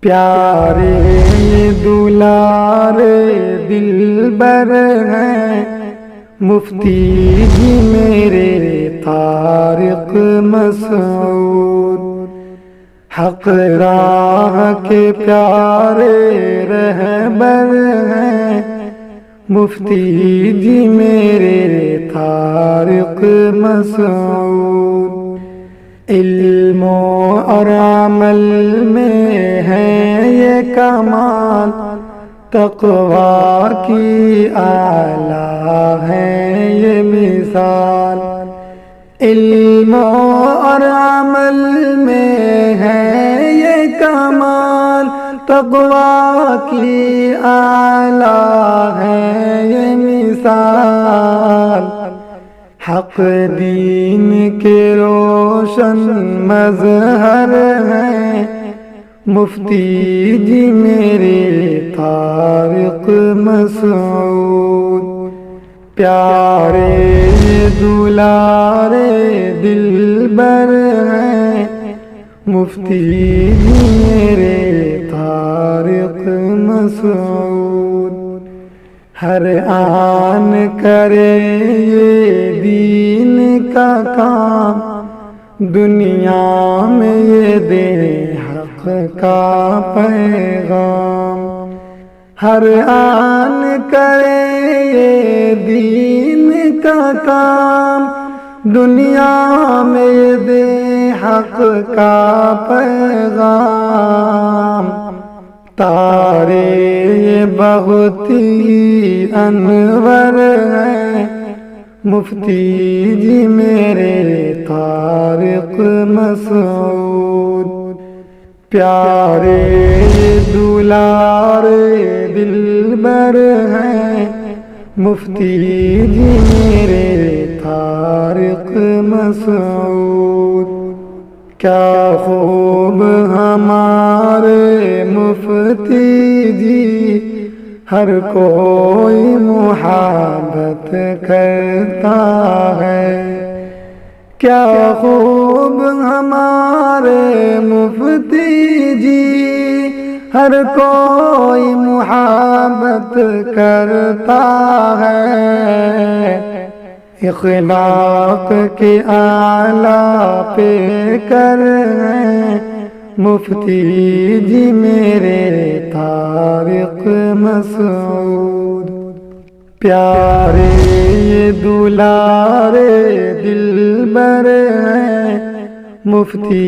پیارے دلارے دلبر ہیں مفتی جی میرے طارق مسعود، حق راہ کے پیارے رہبر ہیں مفتی جی میرے طارق مسعود۔ علم اور عمل میں ہے یہ کمال، تقویٰ کی اعلیٰ ہے یہ مثال۔ علم اور عمل میں ہے یہ کمال، تقویٰ کی اعلیٰ ہے یہ مثال۔ حق دین کے روشن مظہر ہیں مفتی جی میرے طارق مسعود۔ پیارے دلارے دلبر ہیں مفتی جی میرے طارق مسعود۔ ہر آن کرے یہ دین کا کام، دنیا میں یہ دے حق کا پیغام۔ ہر آن کرے یہ دین کا کام، دنیا میں یہ دے حق کا پیغام۔ تارے یہ بہت ہی انور ہیں مفتی جی میرے طارق مسعود۔ پیارے دلارے دلبر ہیں مفتی جی میرے طارق مسعود۔ کیا خوب ہمارے مفتی جی، ہر کوئی محبت کرتا ہے۔ کیا خوب ہمارے مفتی جی، ہر کوئی محبت کرتا ہے۔ اخلاق کے اعلیٰ پہ کر ہیں مفتی جی میرے طارق مسعود۔ پیارے دلارے دلبر ہیں مفتی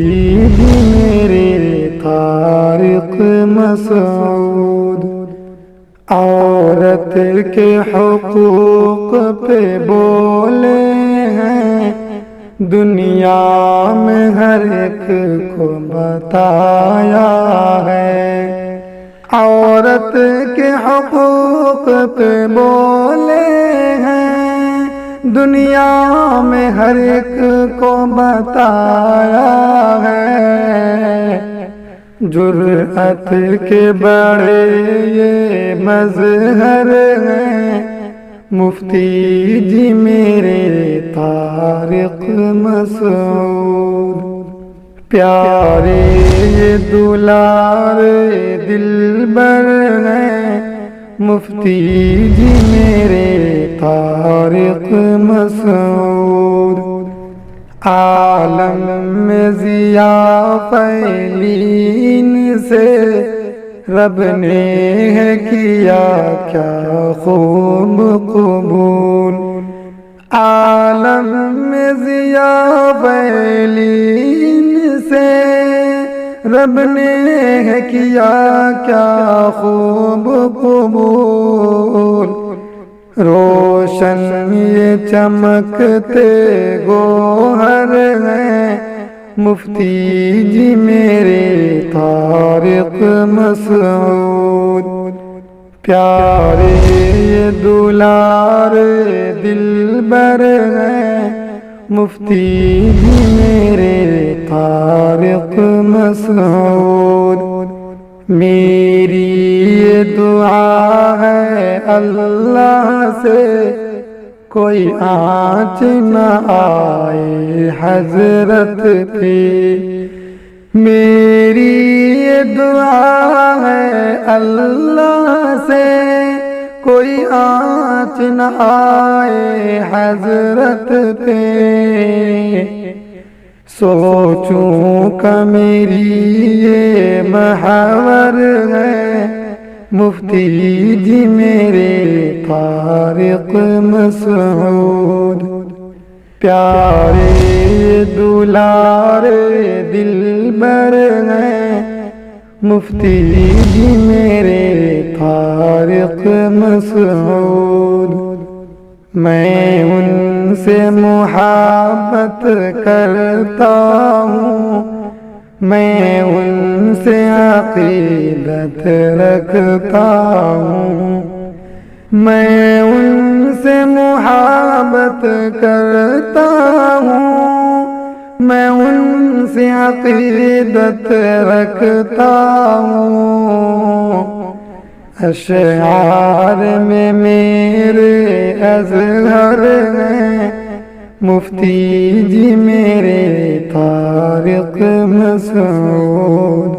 جی میرے طارق مسعود۔ عورت کے حقوق پہ بولے ہیں، دنیا میں ہر ایک کو بتایا ہے۔ عورت کے حقوق پہ بولے ہیں، دنیا میں ہر ایک کو بتایا ہے۔ جرأت کے بڑے یہ مظہر ہیں مفتی جی میرے طارق مسعود۔ پیارے دلارے دلبر ہیں مفتی جی میرے طارق مسعود۔ عالم میں ضیاء پھیلی ان سے رب نے ہے کیا کیا خوب قبول۔ عالم میں ضیاء پھیلی ان سے رب نے ہے کیا کیا خوب قبول۔ روشن یہ چمکتے گوہر ہیں مفتی جی میرے طارق مسعود۔ پیارے دلارے دلبر ہیں مفتی جی میرے طارق مسعود۔ میری یہ دعا ہے اللہ سے کوئی آنچ نہ آئے حضرت پہ، میری یہ دعا اللہ سے کوئی آنچ نہ آئے حضرت پہ، سوچوں کا میری یہ محور ہے، مفتی جی میرے طارق مسعود، پیارے دلارے دلبر ہیں، مفتی جی میرے طارق مسعود، میں ان سے محبت کرتا ہوں، میں ان سے عقیدت رکھتا ہوں، میں ان سے محبت کرتا ہوں، میں ان سے عقیدت رکھتا ہوں، اشعار میں میرے اظہر ہیں، مفتی جی میرے طارق مسعود۔